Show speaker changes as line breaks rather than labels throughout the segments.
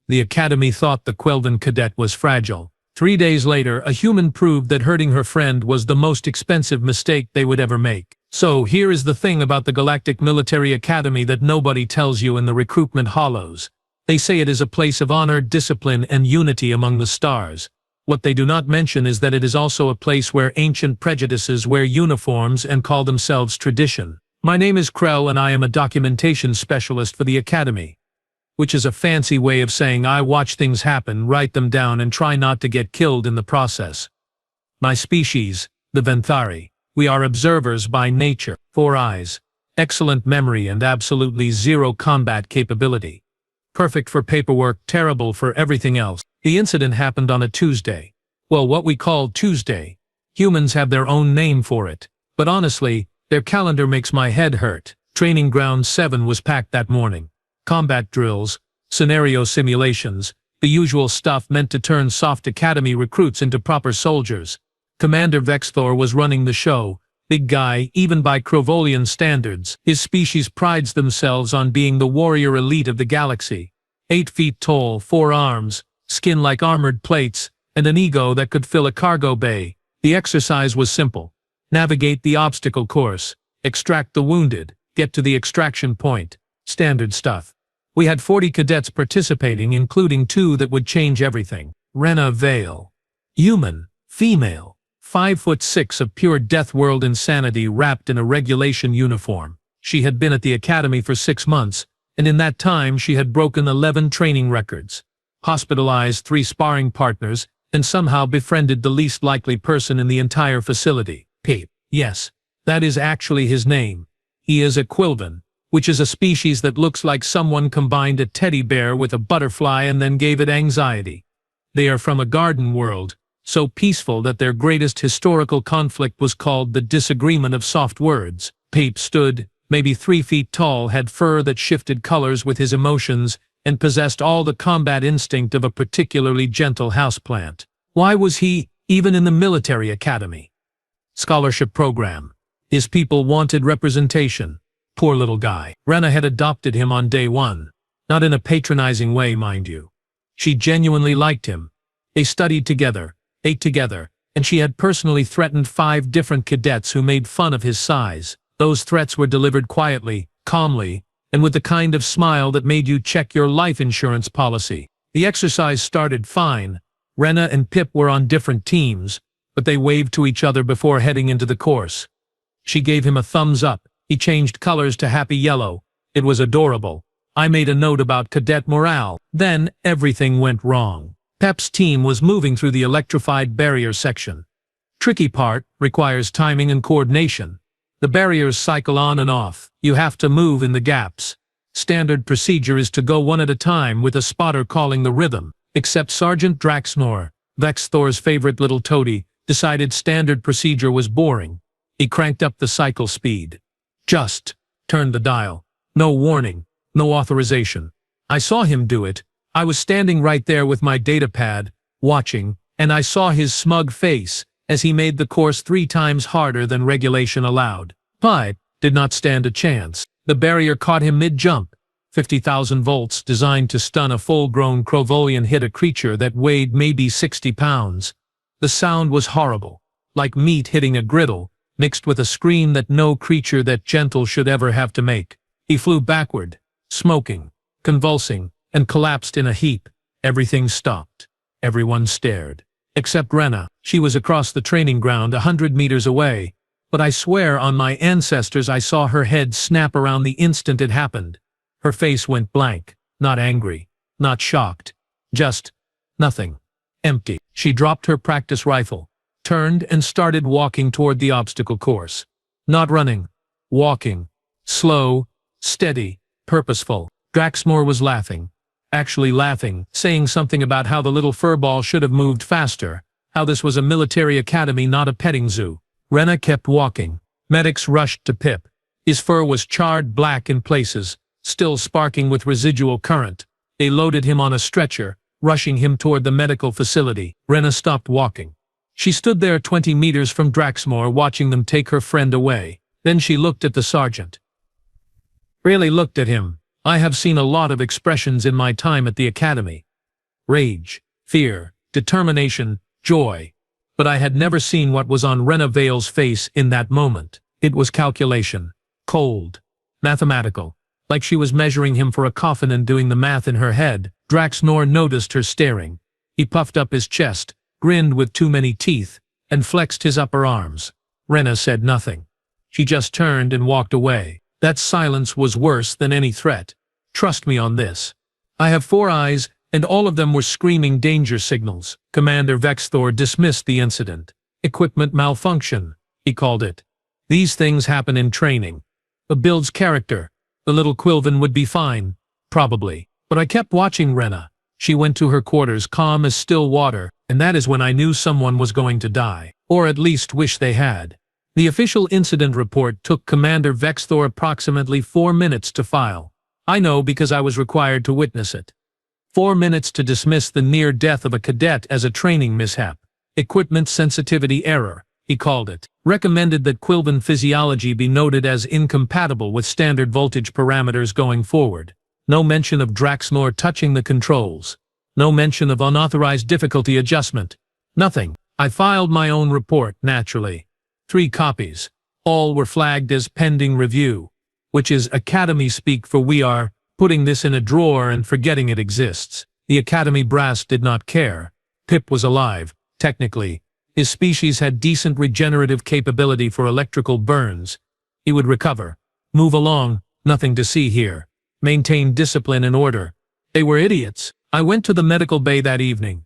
The Academy thought the Quelven cadet was fragile. 3 days later, a human proved that hurting her friend was the most expensive mistake they would ever make. So, here is the thing about the Galactic Military Academy that nobody tells you in the recruitment hollows. They say it is a place of honor, discipline, and unity among the stars. What they do not mention is that it is also a place where ancient prejudices wear uniforms and call themselves tradition. My name is Krell and I am a documentation specialist for the Academy, which is a fancy way of saying I watch things happen, write them down, and try not to get killed in the process. My species, the Venthari, we are observers by nature, 4 eyes, excellent memory and absolutely zero combat capability. Perfect for paperwork, terrible for everything else. The incident happened on a Tuesday. Well, what we call Tuesday. Humans have their own name for it. But honestly, their calendar makes my head hurt. Training Ground 7 was packed that morning. Combat drills, scenario simulations, the usual stuff meant to turn soft academy recruits into proper soldiers. Commander Vexthor was running the show. Big guy, even by Krovolian standards. His species prides themselves on being the warrior elite of the galaxy. 8 feet tall, 4 arms, skin like armored plates, and an ego that could fill a cargo bay. The exercise was simple. Navigate the obstacle course, extract the wounded, get to the extraction point. Standard stuff. We had 40 cadets participating, including 2 that would change everything. Rena Vale. Human, female. 5'6" of pure Deathworld insanity wrapped in a regulation uniform. She had been at the Academy for 6 months, and in that time she had broken 11 training records, hospitalized 3 sparring partners, and somehow befriended the least likely person in the entire facility. Pete. Yes, that is actually his name. He is a Quelven, which is a species that looks like someone combined a teddy bear with a butterfly and then gave it anxiety. They are from a garden world, so peaceful that their greatest historical conflict was called the disagreement of soft words. Pape stood, maybe 3 feet tall, had fur that shifted colors with his emotions, and possessed all the combat instinct of a particularly gentle houseplant. Why was he, even in the military academy? Scholarship program. His people wanted representation. Poor little guy. Rena had adopted him on day 1. Not in a patronizing way, mind you. She genuinely liked him. They studied together, ate together, and she had personally threatened 5 different cadets who made fun of his size. Those threats were delivered quietly, calmly, and with the kind of smile that made you check your life insurance policy. The exercise started fine. Rena and Pip were on different teams, but they waved to each other before heading into the course. She gave him a thumbs up. He changed colors to happy yellow. It was adorable. I made a note about cadet morale. Then, everything went wrong. Pep's team was moving through the electrified barrier section. Tricky part, requires timing and coordination. The barriers cycle on and off. You have to move in the gaps. Standard procedure is to go one at a time with a spotter calling the rhythm. Except Sergeant Draxnor, Vexthor's favorite little toady, decided standard procedure was boring. He cranked up the cycle speed. Just turned the dial. No warning, no authorization. I saw him do it. I was standing right there with my datapad, watching, and I saw his smug face as he made the course 3 times harder than regulation allowed. Pipe did not stand a chance. The barrier caught him mid-jump. 50,000 volts designed to stun a full-grown Krovolian hit a creature that weighed maybe 60 pounds. The sound was horrible, like meat hitting a griddle, mixed with a scream that no creature that gentle should ever have to make. He flew backward, smoking, convulsing, and collapsed in a heap. Everything stopped. Everyone stared. Except Rena. She was across the training ground 100 meters away, but I swear on my ancestors I saw her head snap around the instant it happened. Her face went blank, not angry, not shocked, just nothing. Empty. She dropped her practice rifle, turned and started walking toward the obstacle course. Not running. Walking. Slow, steady, purposeful. Draxmore was laughing. Actually laughing, saying something about how the little furball should have moved faster, how this was a military academy, not a petting zoo. Rena kept walking. Medics rushed to Pip. His fur was charred black in places, still sparking with residual current. They loaded him on a stretcher, rushing him toward the medical facility. Rena stopped walking. She stood there 20 meters from Draxmore, watching them take her friend away. Then she looked at the sergeant. Really looked at him. I have seen a lot of expressions in my time at the academy. rage, fear, determination, joy. But I had never seen what was on Rena Vale's face in that moment. It was calculation. Cold. Mathematical. Like she was measuring him for a coffin and doing the math in her head. Draxnor noticed her staring. He puffed up his chest, grinned with too many teeth, and flexed his upper arms. Rena said nothing. She just turned and walked away. That silence was worse than any threat. Trust me on this. I have 4 eyes, and all of them were screaming danger signals. Commander Vexthor dismissed the incident. Equipment malfunction, he called it. These things happen in training. It builds character. The little Quilven would be fine. Probably. But I kept watching Rena. She went to her quarters calm as still water, and that is when I knew someone was going to die. Or at least wish they had. The official incident report took Commander Vexthor approximately 4 minutes to file. I know because I was required to witness it. 4 minutes to dismiss the near death of a cadet as a training mishap. Equipment sensitivity error, he called it. Recommended that Quilven physiology be noted as incompatible with standard voltage parameters going forward. No mention of Draxnor touching the controls. No mention of unauthorized difficulty adjustment. Nothing. I filed my own report, naturally. 3 copies. All were flagged as pending review, which is Academy speak for we are putting this in a drawer and forgetting it exists. The Academy brass did not care. Pip was alive, technically. His species had decent regenerative capability for electrical burns. He would recover. Move along, nothing to see here. Maintain discipline and order. They were idiots. I went to the medical bay that evening.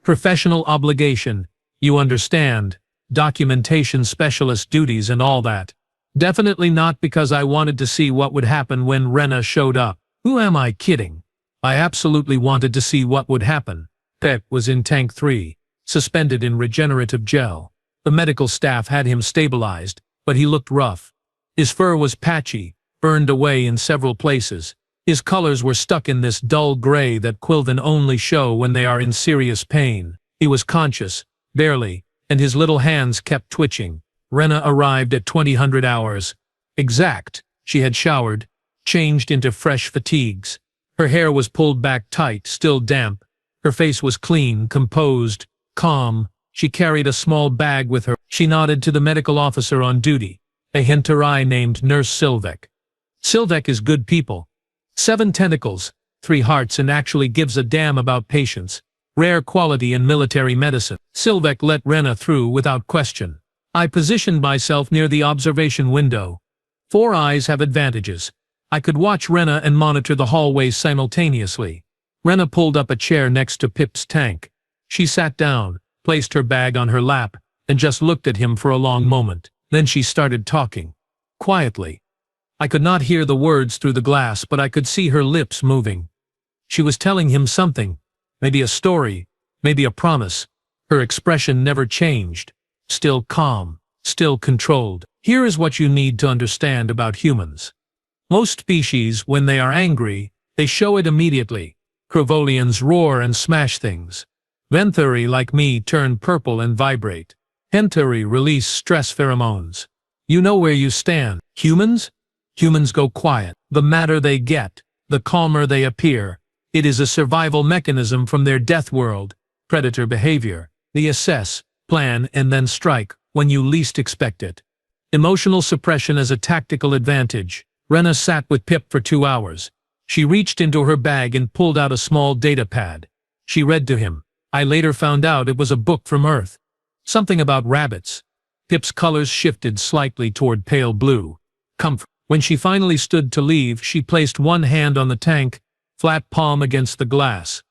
Professional obligation, you understand. Documentation specialist duties and all that. Definitely not because I wanted to see what would happen when Rena showed up. Who am I kidding? I absolutely wanted to see what would happen. Pep was in Tank 3, suspended in regenerative gel. The medical staff had him stabilized, but he looked rough. His fur was patchy, burned away in several places. His colors were stuck in this dull gray that Quilven only show when they are in serious pain. He was conscious, barely, and his little hands kept twitching. Rena arrived at 2000 hours. Exact. She had showered, changed into fresh fatigues. Her hair was pulled back tight, still damp. Her face was clean, composed, calm. She carried a small bag with her. She nodded to the medical officer on duty, a Hentarai named Nurse Silvek. Silvek is good people. 7 tentacles, 3 hearts, and actually gives a damn about patients. Rare quality in military medicine. Silvek let Rena through without question. I positioned myself near the observation window. 4 eyes have advantages. I could watch Rena and monitor the hallways simultaneously. Rena pulled up a chair next to Pip's tank. She sat down, placed her bag on her lap, and just looked at him for a long moment. Then she started talking. Quietly. I could not hear the words through the glass, but I could see her lips moving. She was telling him something. Maybe a story, maybe a promise. Her expression never changed. Still calm, still controlled. Here is what you need to understand about humans. Most species, when they are angry, they show it immediately. Krovolians roar and smash things. Venthuri, like me, turn purple and vibrate. Henturi release stress pheromones. You know where you stand. Humans? Humans go quiet. The madder they get, the calmer they appear. It is a survival mechanism from their Deathworld. Predator behavior. They assess, plan, and then strike when you least expect it. Emotional suppression as a tactical advantage. Rena sat with Pip for 2 hours. She reached into her bag and pulled out a small data pad. She read to him. I later found out it was a book from Earth. Something about rabbits. Pip's colors shifted slightly toward pale blue. Comfort. When she finally stood to leave, she placed one hand on the tank, flat palm against the glass.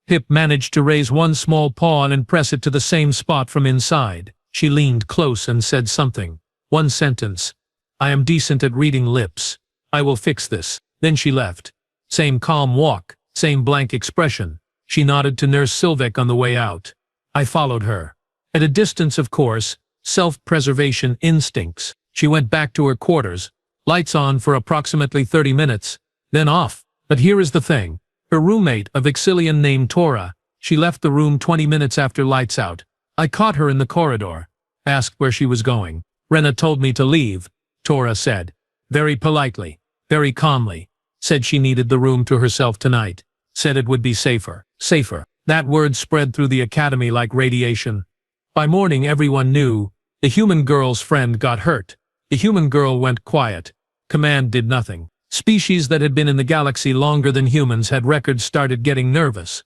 Pip managed to raise one small paw and press it to the same spot from inside. She leaned close and said something. One sentence. I am decent at reading lips. I will fix this. Then she left. Same calm walk, same blank expression. She nodded to Nurse Silvek on the way out. I followed her. At a distance, of course, self-preservation instincts. She went back to her quarters. Lights on for approximately 30 minutes, then off. But here is the thing. Her roommate, a Vixilian named Tora, she left the room 20 minutes after lights out. I caught her in the corridor. Asked where she was going. Rena told me to leave, Tora said. Very politely, very calmly. Said she needed the room to herself tonight. said it would be safer. Safer. That word spread through the academy like radiation. By morning everyone knew. The human girl's friend got hurt. The human girl went quiet. Command did nothing. Species that had been in the galaxy longer than humans had records started getting nervous.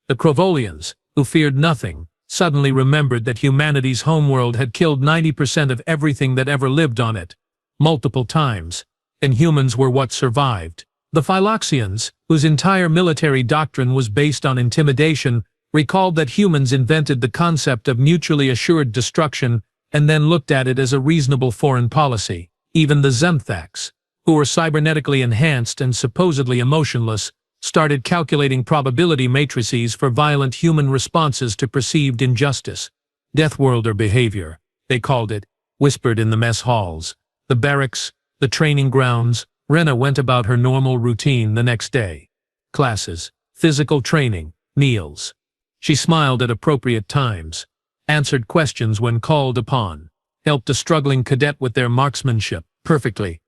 The Krovolians, who feared nothing, suddenly remembered that humanity's homeworld had killed 90% of everything that ever lived on it. Multiple times. And humans were what survived. The Phyloxians, whose entire military doctrine was based on intimidation, recalled that humans invented the concept of mutually assured destruction and then looked at it as a reasonable foreign policy. Even the Zemthaks, who were cybernetically enhanced and supposedly emotionless, started calculating probability matrices for violent human responses to perceived injustice. Deathworlder behavior, they called it, whispered in the mess halls, the barracks, the training grounds. Rena went about her normal routine the next day. Classes, physical training, meals. She smiled at appropriate times, answered questions when called upon, helped a struggling cadet with their marksmanship. Perfectly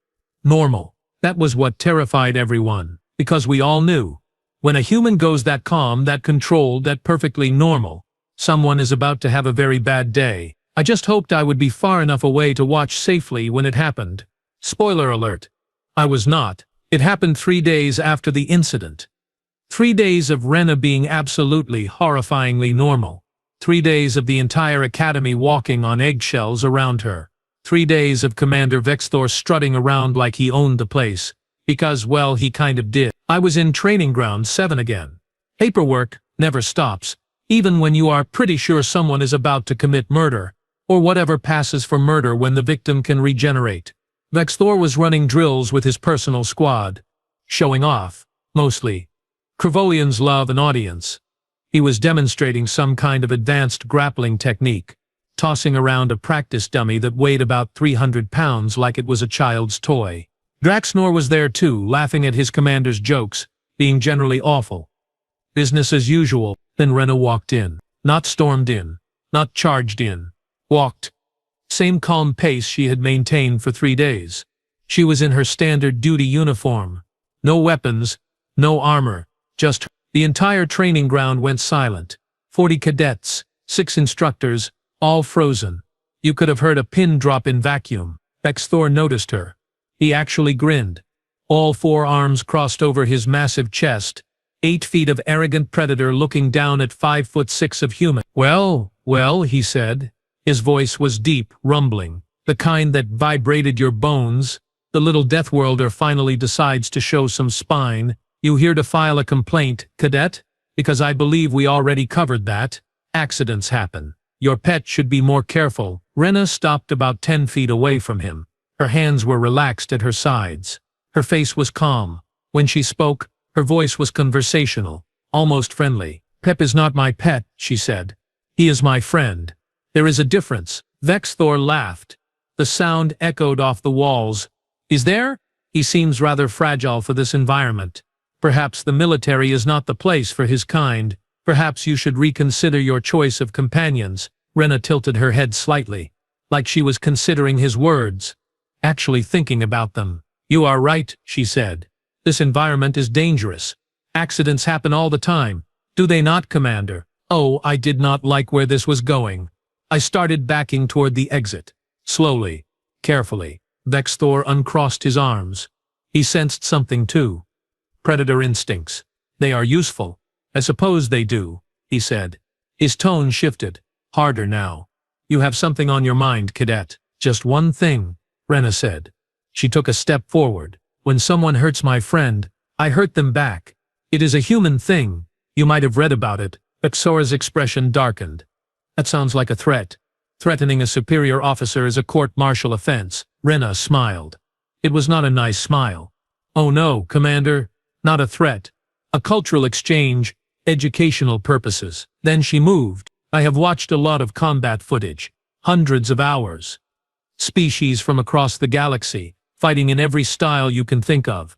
normal. That was what terrified everyone, because we all knew. When a human goes that calm, that controlled, that perfectly normal, someone is about to have a very bad day. I just hoped I would be far enough away to watch safely when it happened. Spoiler alert. I was not. It happened 3 days after the incident. 3 days of Rena being absolutely, horrifyingly normal. 3 days of the entire academy walking on eggshells around her. 3 days of Commander Vexthor strutting around like he owned the place. Because, well, he kind of did. I was in Training Ground 7 again. Paperwork never stops, even when you are pretty sure someone is about to commit murder, or whatever passes for murder when the victim can regenerate. Vexthor was running drills with his personal squad. Showing off, mostly. Krovolians love an audience. He was demonstrating some kind of advanced grappling technique, tossing around a practice dummy that weighed about 300 pounds like it was a child's toy. Draxnor was there too, laughing at his commander's jokes, being generally awful. Business as usual. Then Rena walked in. Not stormed in. Not charged in. Walked. Same calm pace she had maintained for 3 days. She was in her standard duty uniform. No weapons, no armor, just her. The entire training ground went silent. 40 cadets, 6 instructors, all frozen. You could have heard a pin drop in vacuum. Vexthor noticed her. He actually grinned. All 4 arms crossed over his massive chest. 8 feet of arrogant predator looking down at 5'6" of human. Well, he said. His voice was deep, rumbling, the kind that vibrated your bones. The little Deathworlder finally decides to show some spine. You here to file a complaint, cadet? Because I believe we already covered that. Accidents happen. Your pet should be more careful. Rena stopped about 10 feet away from him. Her hands were relaxed at her sides. Her face was calm. When she spoke, her voice was conversational, almost friendly. Pep is not my pet, she said. He is my friend. There is a difference. Vexthor laughed. The sound echoed off the walls. Is there? He seems rather fragile for this environment. Perhaps the military is not the place for his kind. Perhaps you should reconsider your choice of companions. Rena tilted her head slightly, like she was considering his words, actually thinking about them. You are right, she said. This environment is dangerous. Accidents happen all the time. Do they not, Commander? Oh, I did not like where this was going. I started backing toward the exit. Slowly, carefully. Vexthor uncrossed his arms. He sensed something too. Predator instincts. They are useful. I suppose they do, he said. His tone shifted. Harder now. You have something on your mind, cadet. Just one thing, Rena said. She took a step forward. When someone hurts my friend, I hurt them back. It is a human thing. You might have read about it. Vexthor's expression darkened. That sounds like a threat. Threatening a superior officer is a court-martial offense. Rena smiled. It was not a nice smile. Oh no, Commander. Not a threat. A cultural exchange, educational purposes. Then she moved. I have watched a lot of combat footage. Hundreds of hours. Species from across the galaxy, fighting in every style you can think of.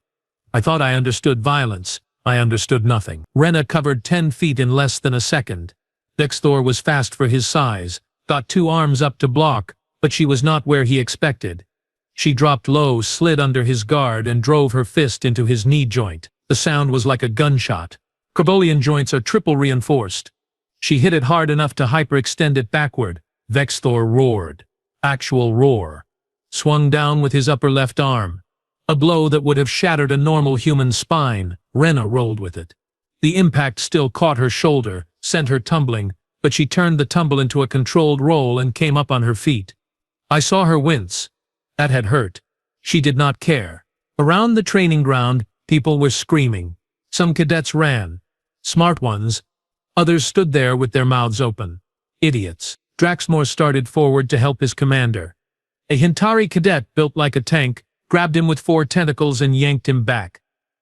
I thought I understood violence. I understood nothing. Rena covered 10 feet in less than a second. Vexthor was fast for his size, got 2 arms up to block, but she was not where he expected. She dropped low, slid under his guard, and drove her fist into his knee joint. The sound was like a gunshot. Crevolian joints are triple reinforced. She hit it hard enough to hyperextend it backward. Vexthor roared. Actual roar. Swung down with his upper left arm. A blow that would have shattered a normal human spine. Rena rolled with it. The impact still caught her shoulder, sent her tumbling, but she turned the tumble into a controlled roll and came up on her feet. I saw her wince. That had hurt. She did not care. Around the training ground, people were screaming. Some cadets ran. Smart ones. Others stood there with their mouths open. Idiots. Draxmore started forward to help his commander. A Hintari cadet built like a tank grabbed him with 4 tentacles and yanked him back.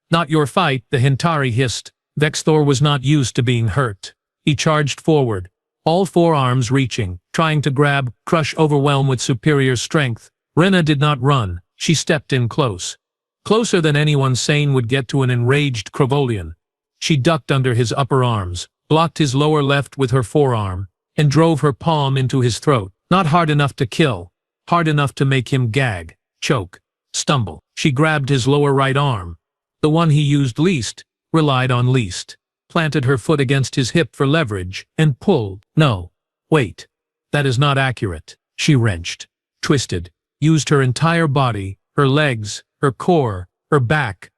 Not your fight, the Hintari hissed. Vexthor was not used to being hurt. He charged forward, all 4 arms reaching, trying to grab, crush, overwhelm with superior strength. Rena did not run. She stepped in close. Closer than anyone sane would get to an enraged Crevolian. She ducked under his upper arms, blocked his lower left with her forearm, and drove her palm into his throat. Not hard enough to kill, hard enough to make him gag, choke, stumble. She grabbed his lower right arm, the one he used least, relied on least, planted her foot against his hip for leverage, and pulled. No. Wait. That is not accurate. She wrenched, twisted, used her entire body, her legs, her core, her back.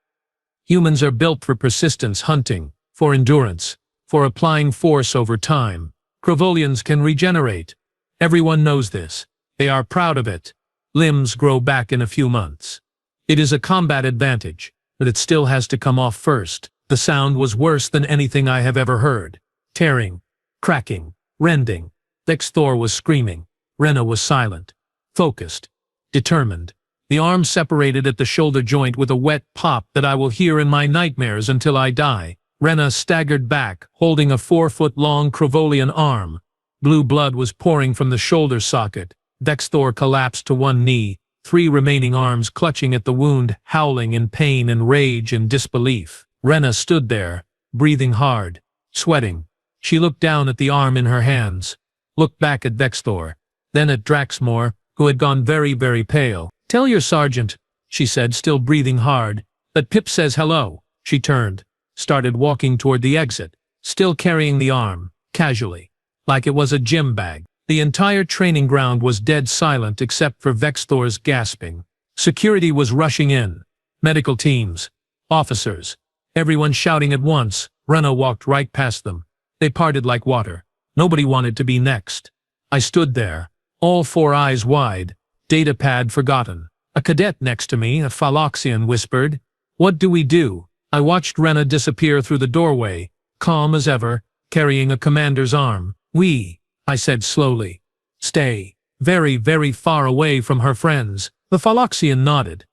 Humans are built for persistence hunting, for endurance, for applying force over time. Crevolians can regenerate. Everyone knows this. They are proud of it. Limbs grow back in a few months. It is a combat advantage, but it still has to come off first. The sound was worse than anything I have ever heard. Tearing, cracking, rending. Vexthor was screaming. Rena was silent, focused, determined. The arm separated at the shoulder joint with a wet pop that I will hear in my nightmares until I die. Rena staggered back, holding a 4-foot-long Crevolian arm. Blue blood was pouring from the shoulder socket. Vexthor collapsed to one knee, 3 remaining arms clutching at the wound, howling in pain and rage and disbelief. Rena stood there, breathing hard, sweating. She looked down at the arm in her hands, looked back at Vexthor, then at Draxmore, who had gone very, very pale. "Tell your sergeant," she said, still breathing hard, "that Pip says hello." She turned, started walking toward the exit, still carrying the arm, casually, like it was a gym bag. The entire training ground was dead silent except for Vexthor's gasping. Security was rushing in. Medical teams, officers, everyone shouting at once. Rena walked right past them. They parted like water. Nobody wanted to be next. I stood there, all 4 eyes wide, datapad forgotten. A cadet next to me, a Phaloxian, whispered, "What do we do?" I watched Rena disappear through the doorway, calm as ever, carrying a commander's arm. "We," I said slowly, "stay very, very far away from her friends." The Phaloxian nodded.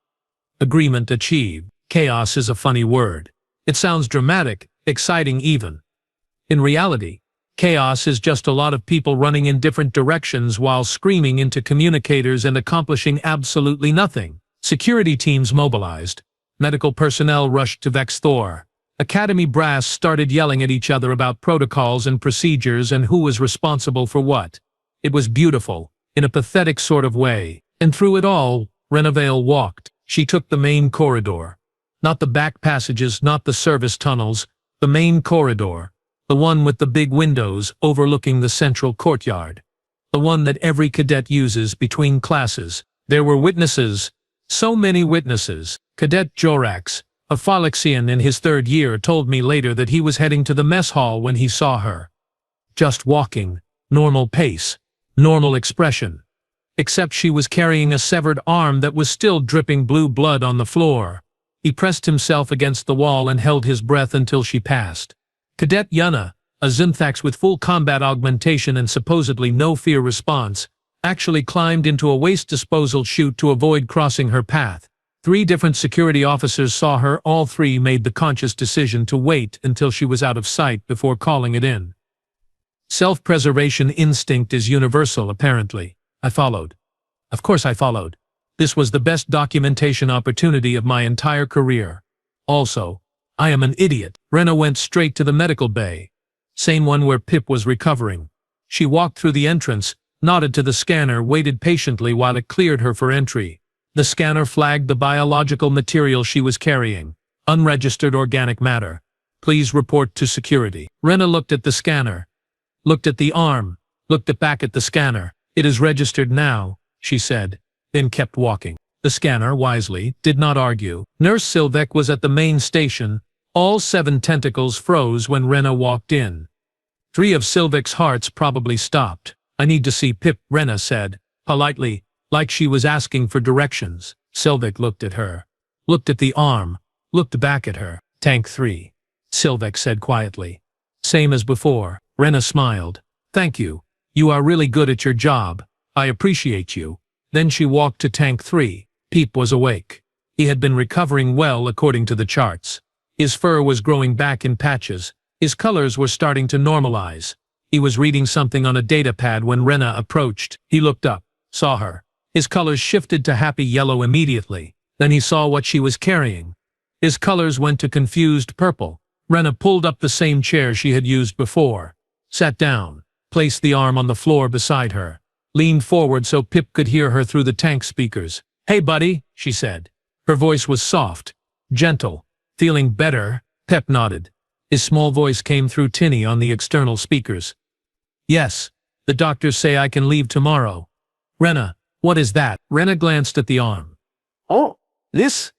Agreement achieved. Chaos is a funny word. It sounds dramatic, exciting even. In reality, chaos is just a lot of people running in different directions while screaming into communicators and accomplishing absolutely nothing. Security teams mobilized. Medical personnel rushed to Vexthor. Academy brass started yelling at each other about protocols and procedures and who was responsible for what. It was beautiful, in a pathetic sort of way. And through it all, Renavale walked. She took the main corridor. Not the back passages, not the service tunnels, the main corridor. The one with the big windows overlooking the central courtyard. The one that every cadet uses between classes. There were witnesses. So many witnesses. Cadet Jorax, a Phaloxian in his 3rd year, told me later that he was heading to the mess hall when he saw her. Just walking, normal pace, normal expression. Except she was carrying a severed arm that was still dripping blue blood on the floor. He pressed himself against the wall and held his breath until she passed. Cadet Yuna, a Zynthax with full combat augmentation and supposedly no fear response, actually climbed into a waste disposal chute to avoid crossing her path. 3 different security officers saw her. All 3 made the conscious decision to wait until she was out of sight before calling it in. Self-preservation instinct is universal, apparently. I followed. Of course I followed. This was the best documentation opportunity of my entire career. Also, I am an idiot. Rena went straight to the medical bay. Same one where Pip was recovering. She walked through the entrance, nodded to the scanner, waited patiently while it cleared her for entry. The scanner flagged the biological material she was carrying. Unregistered organic matter. Please report to security. Rena looked at the scanner, looked at the arm, looked back at the scanner. It is registered now, she said, then kept walking. The scanner, wisely, did not argue. Nurse Silvek was at the main station. All 7 tentacles froze when Rena walked in. 3 of Silvek's hearts probably stopped. I need to see Pip, Rena said, politely, like she was asking for directions. Silvek looked at her, looked at the arm, looked back at her. Tank 3, Silvek said quietly. Same as before. Rena smiled. Thank you. You are really good at your job. I appreciate you. Then she walked to Tank 3. Pip was awake. He had been recovering well according to the charts. His fur was growing back in patches. His colors were starting to normalize. He was reading something on a datapad when Rena approached. He looked up, saw her. His colors shifted to happy yellow immediately. Then he saw what she was carrying. His colors went to confused purple. Rena pulled up the same chair she had used before, sat down, placed the arm on the floor beside her, leaned forward so Pip could hear her through the tank speakers. Hey buddy, she said. Her voice was soft, gentle. Feeling better? Pip nodded. His small voice came through tinny on the external speakers. Yes, the doctors say I can leave tomorrow. Rena, what is that? Rena glanced at the arm. Oh, this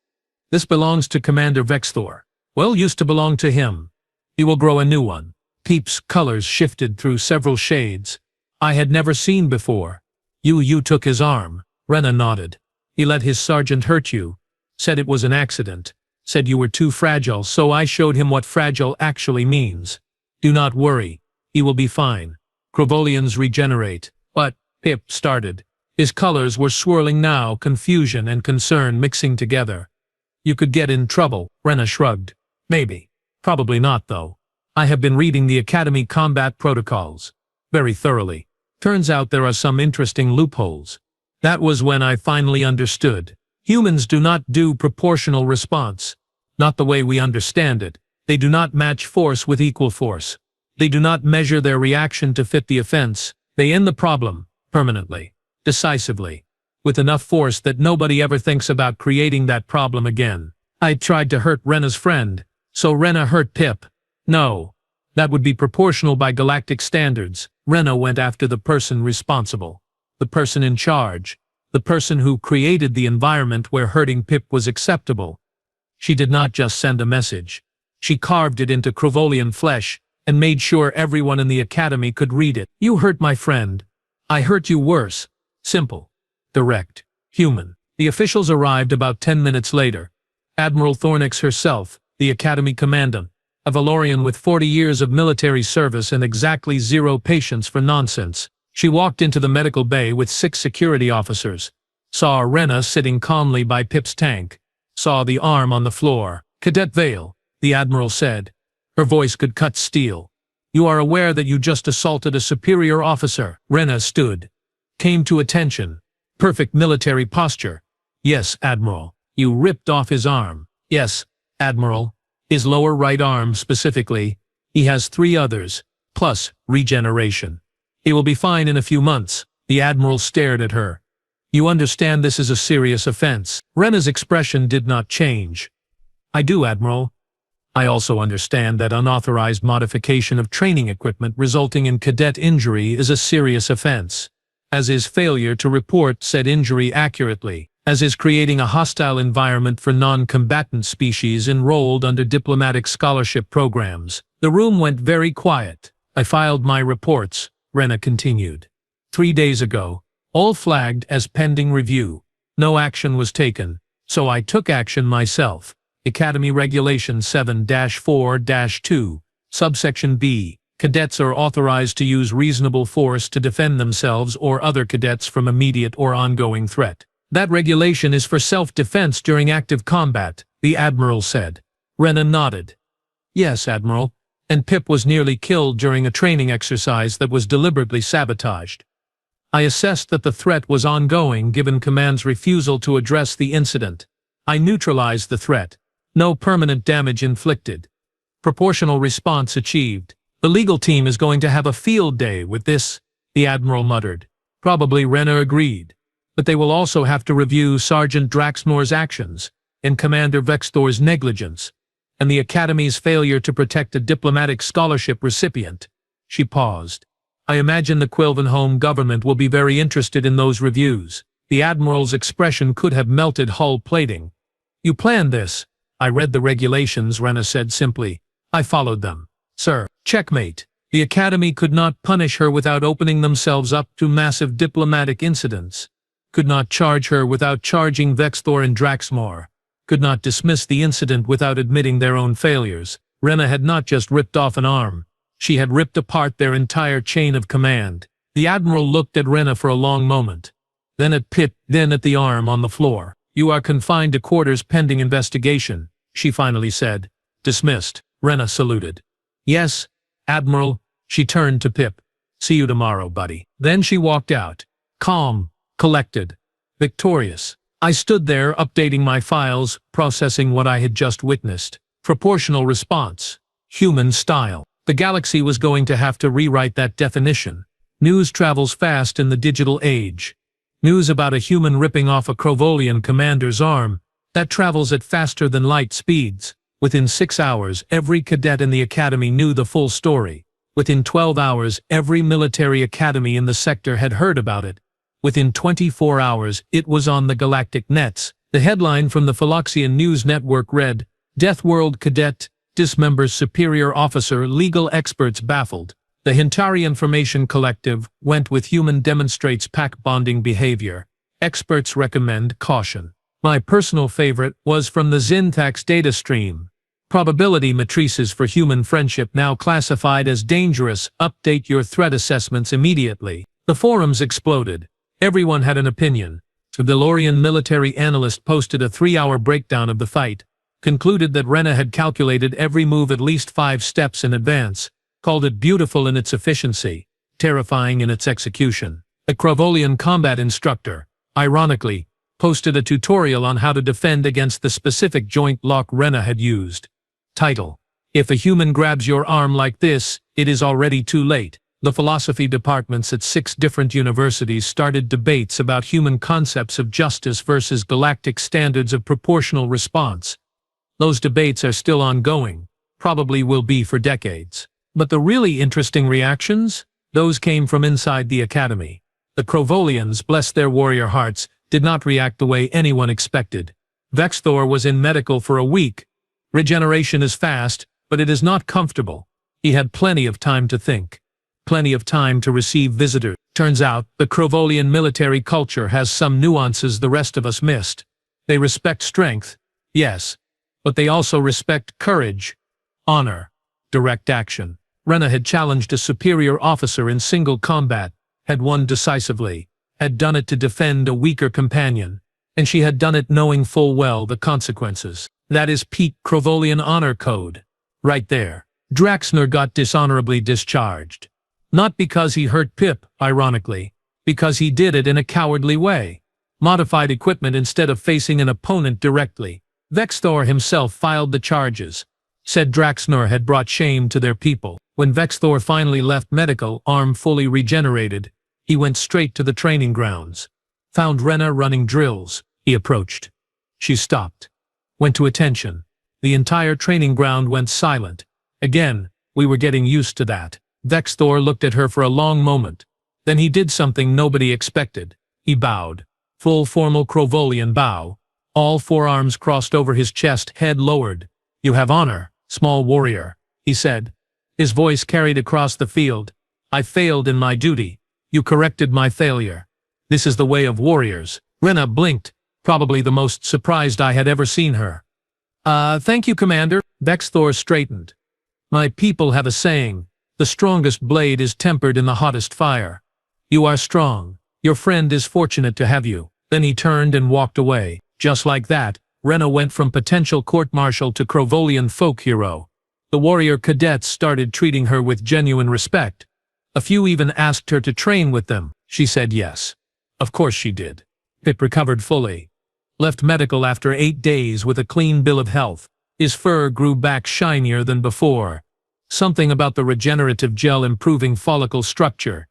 belongs to Commander Vexthor. Well, used to belong to him. He will grow a new one. Pip's colors shifted through several shades I had never seen before. You took his arm. Rena nodded. He let his sergeant hurt you. Said it was an accident. Said you were too fragile, so I showed him what fragile actually means. Do not worry. He will be fine. Krovolians regenerate. But, Pip started. His colors were swirling now, confusion and concern mixing together. You could get in trouble, Rena shrugged. Maybe. Probably not, though. I have been reading the Academy combat protocols very thoroughly. Turns out there are some interesting loopholes. That was when I finally understood. Humans do not do proportional response. Not the way we understand it. They do not match force with equal force. They do not measure their reaction to fit the offense. They end the problem, permanently, decisively, with enough force that nobody ever thinks about creating that problem again. I tried to hurt Rena's friend, so Rena hurt Pip. No. That would be proportional by galactic standards. Rena went after the person responsible. The person in charge. The person who created the environment where hurting Pip was acceptable. She did not just send a message. She carved it into Krovolian flesh and made sure everyone in the academy could read it. You hurt my friend. I hurt you worse. Simple. Direct. Human. The officials arrived about 10 minutes later. Admiral Thornix herself, the academy commandant, a Valorian with 40 years of military service and exactly 0 patience for nonsense. She walked into the medical bay with 6 security officers, saw Rena sitting calmly by Pip's tank, saw the arm on the floor. Cadet Vale, the Admiral said. Her voice could cut steel. You are aware that you just assaulted a superior officer. Rena stood. Came to attention. Perfect military posture. Yes, Admiral. You ripped off his arm. Yes, Admiral. His lower right arm specifically. He has 3 others, plus regeneration. He will be fine in a few months. The Admiral stared at her. You understand this is a serious offense. Rena's expression did not change. I do, Admiral. I also understand that unauthorized modification of training equipment resulting in cadet injury is a serious offense, as is failure to report said injury accurately, as is creating a hostile environment for non-combatant species enrolled under diplomatic scholarship programs. The room went very quiet. I filed my reports, Rena continued. 3 days ago, all flagged as pending review. No action was taken, so I took action myself. Academy Regulation 7-4-2, subsection B. Cadets are authorized to use reasonable force to defend themselves or other cadets from immediate or ongoing threat. That regulation is for self-defense during active combat, the Admiral said. Rena nodded. Yes, Admiral. And Pip was nearly killed during a training exercise that was deliberately sabotaged. I assessed that the threat was ongoing given Command's refusal to address the incident. I neutralized the threat. No permanent damage inflicted. Proportional response achieved. The legal team is going to have a field day with this, the Admiral muttered. Probably Rena agreed. But they will also have to review Sergeant Draxnor's actions and Commander Vexthor's negligence. and the Academy's failure to protect a diplomatic scholarship recipient. She paused. I imagine the Quilven home government will be very interested in those reviews. The Admiral's expression could have melted hull plating. You planned this. I read the regulations, Rena said simply. I followed them. Sir, checkmate. The Academy could not punish her without opening themselves up to massive diplomatic incidents. Could not charge her without charging Vexthor and Draxmore. Could not dismiss the incident without admitting their own failures. Rena had not just ripped off an arm. She had ripped apart their entire chain of command. The Admiral looked at Rena for a long moment. Then at Pip, then at the arm on the floor. You are confined to quarters pending investigation, she finally said. Dismissed. Rena saluted. Yes, Admiral. She turned to Pip. See you tomorrow, buddy. Then she walked out. Calm, collected, victorious. I stood there updating my files, processing what I had just witnessed. Proportional response. Human style. The galaxy was going to have to rewrite that definition. News travels fast in the digital age. News about a human ripping off a Crovolian commander's arm, that travels at faster than light speeds. Within 6 hours, every cadet in the Academy knew the full story. Within 12 hours, every military academy in the sector had heard about it. Within 24 hours, it was on the galactic nets. The headline from the Philoxian News Network read, Deathworld Cadet dismembers superior officer, legal experts baffled. The Hintari Information Collective went with human demonstrates pack bonding behavior. Experts recommend caution. My personal favorite was from the Zintax data stream. Probability matrices for human friendship now classified as dangerous. Update your threat assessments immediately. The forums exploded. Everyone had an opinion. The DeLorean military analyst posted a 3-hour breakdown of the fight, concluded that Rena had calculated every move at least 5 steps in advance, called it beautiful in its efficiency, terrifying in its execution. A Crovolian combat instructor, ironically, posted a tutorial on how to defend against the specific joint lock Rena had used. Title: If a human grabs your arm like this, it is already too late. The philosophy departments at 6 different universities started debates about human concepts of justice versus galactic standards of proportional response. Those debates are still ongoing, probably will be for decades. But the really interesting reactions? Those came from inside the Academy. The Crovolians, bless their warrior hearts, did not react the way anyone expected. Vexthor was in medical for a week. Regeneration is fast, but it is not comfortable. He had plenty of time to think. Plenty of time to receive visitors. Turns out, the Crovolian military culture has some nuances the rest of us missed. They respect strength, yes, but they also respect courage, honor, direct action. Rena had challenged a superior officer in single combat, had won decisively, had done it to defend a weaker companion, and she had done it knowing full well the consequences. That is peak Crovolian honor code. Right there. Draxner got dishonorably discharged. Not because he hurt Pip, ironically, because he did it in a cowardly way. Modified equipment instead of facing an opponent directly. Vexthor himself filed the charges. Said Draxner had brought shame to their people. When Vexthor finally left medical, arm fully regenerated, he went straight to the training grounds. Found Rena running drills. He approached. She stopped. Went to attention. The entire training ground went silent. Again, we were getting used to that. Vexthor looked at her for a long moment. Then he did something nobody expected. He bowed. Full formal Crovolian bow. All forearms crossed over his chest, head lowered. You have honor, small warrior, he said. His voice carried across the field. I failed in my duty. You corrected my failure. This is the way of warriors. Rena blinked, probably the most surprised I had ever seen her. Thank you, Commander. Vexthor straightened. My people have a saying. The strongest blade is tempered in the hottest fire. You are strong. Your friend is fortunate to have you. Then he turned and walked away. Just like that, Rena went from potential court-martial to Crovolian folk hero. The warrior cadets started treating her with genuine respect. A few even asked her to train with them. She said yes. Of course she did. Pip recovered fully. Left medical after 8 days with a clean bill of health. His fur grew back shinier than before. Something about the regenerative gel improving follicle structure.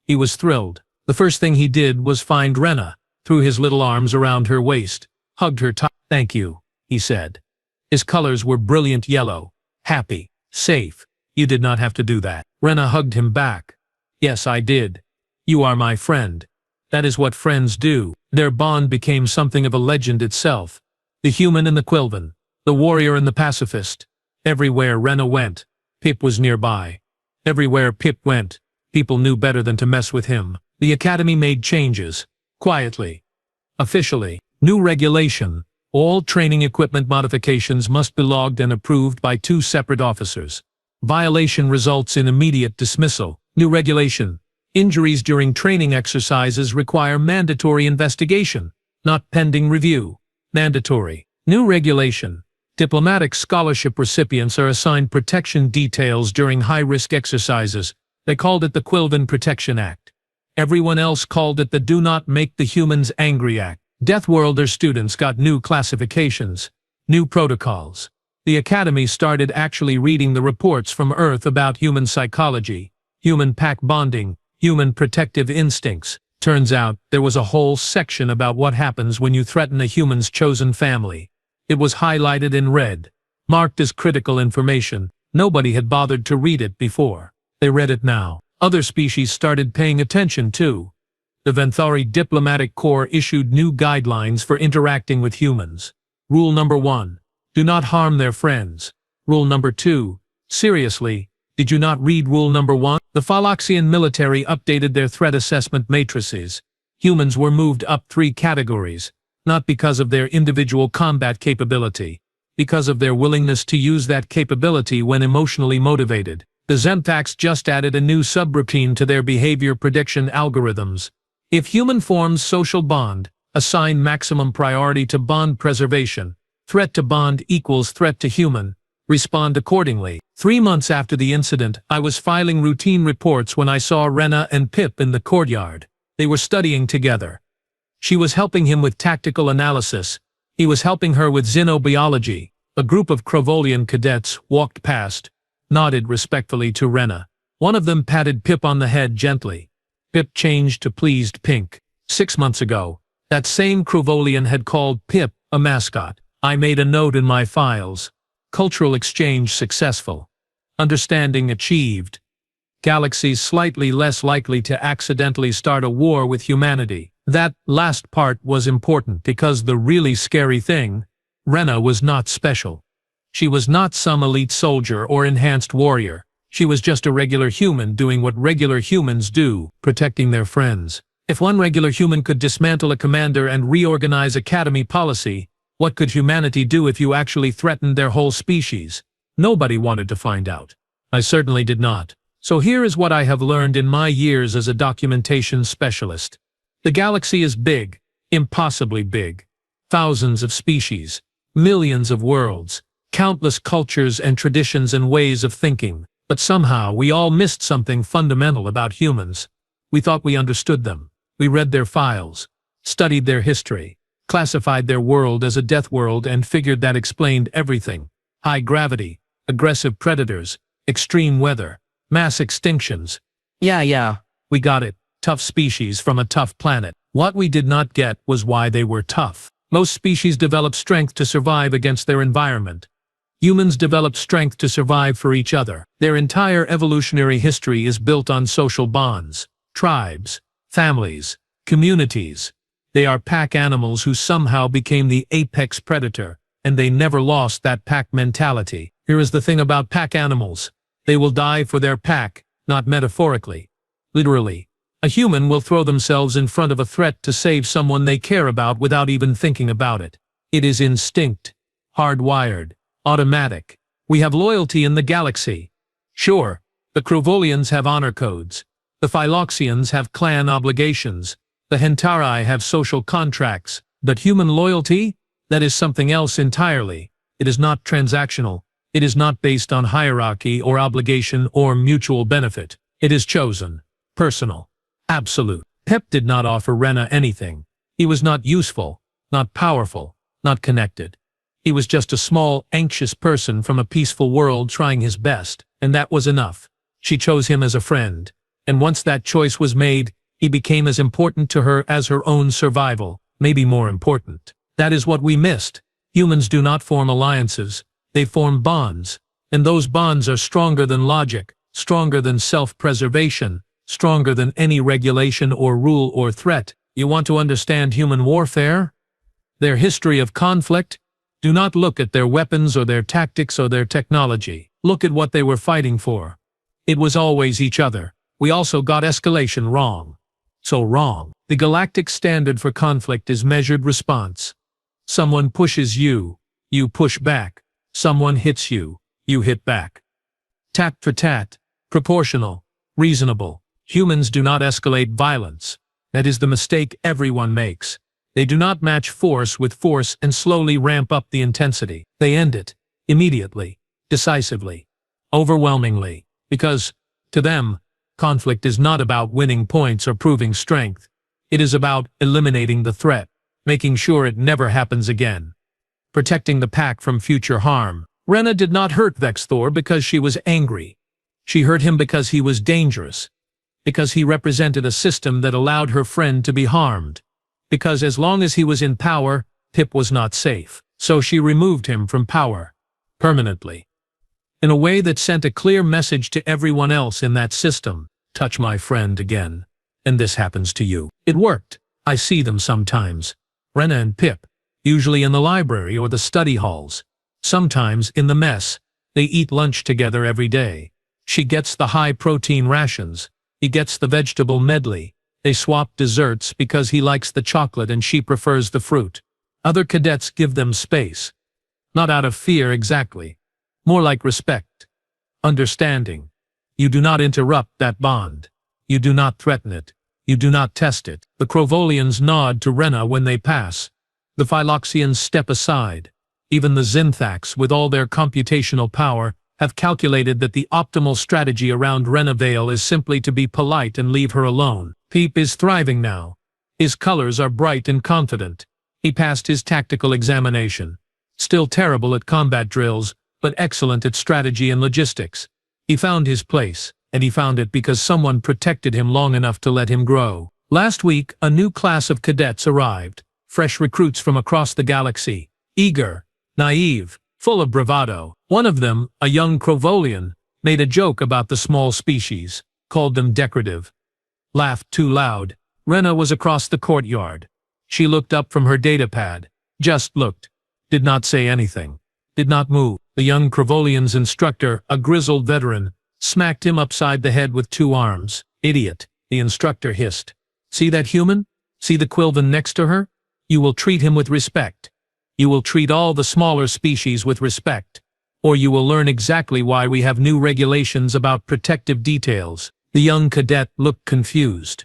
He was thrilled. The first thing he did was find Rena, threw his little arms around her waist, hugged her tight. Thank you, he said. His colors were brilliant yellow. Happy. Safe. You did not have to do that. Rena hugged him back. Yes, I did. You are my friend. That is what friends do. Their bond became something of a legend itself. The human and the Quilvan. The warrior and the pacifist. Everywhere Rena went, Pip was nearby. Everywhere Pip went, people knew better than to mess with him. The Academy made changes. Quietly. Officially. New regulation. All training equipment modifications must be logged and approved by 2 separate officers. Violation results in immediate dismissal. New regulation. Injuries during training exercises require mandatory investigation, not pending review. Mandatory. New regulation. Diplomatic scholarship recipients are assigned protection details during high-risk exercises. They called it the Quilvan Protection Act. Everyone else called it the Do Not Make the Humans Angry Act. Deathworlder students got new classifications, new protocols. The Academy started actually reading the reports from Earth about human psychology, human pack bonding, human protective instincts. Turns out, there was a whole section about what happens when you threaten a human's chosen family. It was highlighted in red, marked as critical information. Nobody had bothered to read it before. They read it now. Other species started paying attention too. The Venthari Diplomatic Corps issued new guidelines for interacting with humans. Rule number 1. Do not harm their friends. Rule number 2. Seriously, did you not read rule number 1? The Phaloxian military updated their threat assessment matrices. Humans were moved up 3 categories, not because of their individual combat capability, because of their willingness to use that capability when emotionally motivated. The Zemthax just added a new subroutine to their behavior prediction algorithms. If human forms social bond, assign maximum priority to bond preservation. Threat to bond equals threat to human. Respond accordingly. 3 months after the incident, I was filing routine reports when I saw Rena and Pip in the courtyard. They were studying together. She was helping him with tactical analysis. He was helping her with xenobiology. A group of Krovolian cadets walked past, nodded respectfully to Rena. One of them patted Pip on the head gently. Pip changed to pleased pink. 6 months ago, that same Krovolian had called Pip a mascot. I made a note in my files. Cultural exchange successful. Understanding achieved. Galaxies slightly less likely to accidentally start a war with humanity. That last part was important because the really scary thing, Rena was not special. She was not some elite soldier or enhanced warrior. She was just a regular human doing what regular humans do, protecting their friends. If one regular human could dismantle a commander and reorganize academy policy, what could humanity do if you actually threatened their whole species? Nobody wanted to find out. I certainly did not. So here is what I have learned in my years as a documentation specialist. The galaxy is big, impossibly big. Thousands of species, millions of worlds, countless cultures and traditions and ways of thinking. But somehow we all missed something fundamental about humans. We thought we understood them. We read their files, studied their history, classified their world as a death world and figured that explained everything. High gravity, aggressive predators, extreme weather, mass extinctions. Yeah. We got it. Tough species from a tough planet. What we did not get was why they were tough. Most species develop strength to survive against their environment. Humans developed strength to survive for each other. Their entire evolutionary history is built on social bonds, tribes, families, communities. They are pack animals who somehow became the apex predator, and they never lost that pack mentality. Here is the thing about pack animals. They will die for their pack, not metaphorically. Literally. A human will throw themselves in front of a threat to save someone they care about without even thinking about it. It is instinct, hardwired, automatic. We have loyalty in the galaxy. Sure, the Krovolians have honor codes. The Phyloxians have clan obligations. The Hentari have social contracts. But human loyalty? That is something else entirely. It is not transactional. It is not based on hierarchy or obligation or mutual benefit. It is chosen, personal, absolute. Pep did not offer Rena anything. He was not useful, not powerful, not connected. He was just a small, anxious person from a peaceful world trying his best, and that was enough. She chose him as a friend, and once that choice was made, he became as important to her as her own survival, maybe more important. That is what we missed. Humans do not form alliances, they form bonds. And those bonds are stronger than logic, stronger than self-preservation, stronger than any regulation or rule or threat. You want to understand human warfare? Their history of conflict? Do not look at their weapons or their tactics or their technology. Look at what they were fighting for. It was always each other. We also got escalation wrong. So wrong. The galactic standard for conflict is measured response. Someone pushes you, you push back. Someone hits you, you hit back. Tat for tat, proportional, reasonable. Humans do not escalate violence. That is the mistake everyone makes. They do not match force with force and slowly ramp up the intensity. They end it, immediately, decisively, overwhelmingly, because, to them, conflict is not about winning points or proving strength. It is about eliminating the threat, making sure it never happens again. Protecting the pack from future harm. Rena did not hurt Vexthor because she was angry. She hurt him because he was dangerous. Because he represented a system that allowed her friend to be harmed. Because as long as he was in power, Pip was not safe. So she removed him from power. Permanently. In a way that sent a clear message to everyone else in that system. Touch my friend again, and this happens to you. It worked. I see them sometimes. Rena and Pip. Usually in the library or the study halls. Sometimes in the mess. They eat lunch together every day. She gets the high-protein rations. He gets the vegetable medley. They swap desserts because he likes the chocolate and she prefers the fruit. Other cadets give them space. Not out of fear exactly. More like respect. Understanding. You do not interrupt that bond. You do not threaten it. You do not test it. The Crovolians nod to Rena when they pass. The Phyloxians step aside. Even the Zinthaks, with all their computational power, have calculated that the optimal strategy around Rena Vale is simply to be polite and leave her alone. Peep is thriving now. His colors are bright and confident. He passed his tactical examination. Still terrible at combat drills, but excellent at strategy and logistics. He found his place, and he found it because someone protected him long enough to let him grow. Last week, a new class of cadets arrived. Fresh recruits from across the galaxy. Eager, naive, full of bravado. One of them, a young Crovolian, made a joke about the small species, called them decorative. Laughed too loud. Rena was across the courtyard. She looked up from her datapad. Just looked. Did not say anything. Did not move. The young Crovolian's instructor, a grizzled veteran, smacked him upside the head with 2 arms. Idiot, the instructor hissed. See that human? See the Quilvan next to her? You will treat him with respect. You will treat all the smaller species with respect. Or you will learn exactly why we have new regulations about protective details. The young cadet looked confused.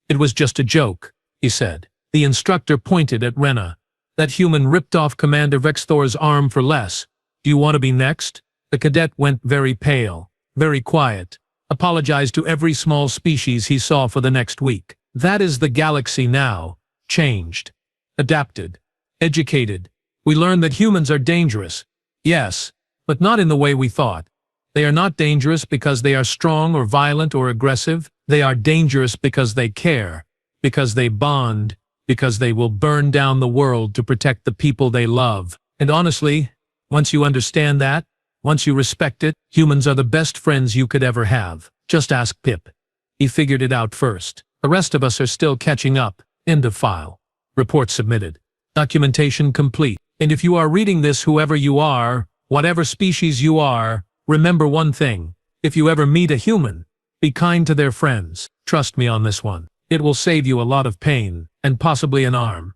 It was just a joke, he said. The instructor pointed at Rena. That human ripped off Commander Vexthor's arm for less. Do you want to be next? The cadet went very pale, very quiet, apologized to every small species he saw for the next week. That is the galaxy now. Changed. Adapted. Educated. We learned that humans are dangerous. Yes, but not in the way we thought. They are not dangerous because they are strong or violent or aggressive. They are dangerous because they care, because they bond, because they will burn down the world to protect the people they love. And honestly, once you understand that, once you respect it, humans are the best friends you could ever have. Just ask Pip. He figured it out first. The rest of us are still catching up. End of file. Report submitted. Documentation complete. And if you are reading this, whoever you are, whatever species you are, remember one thing. If you ever meet a human, be kind to their friends. Trust me on this one. It will save you a lot of pain, and possibly an arm.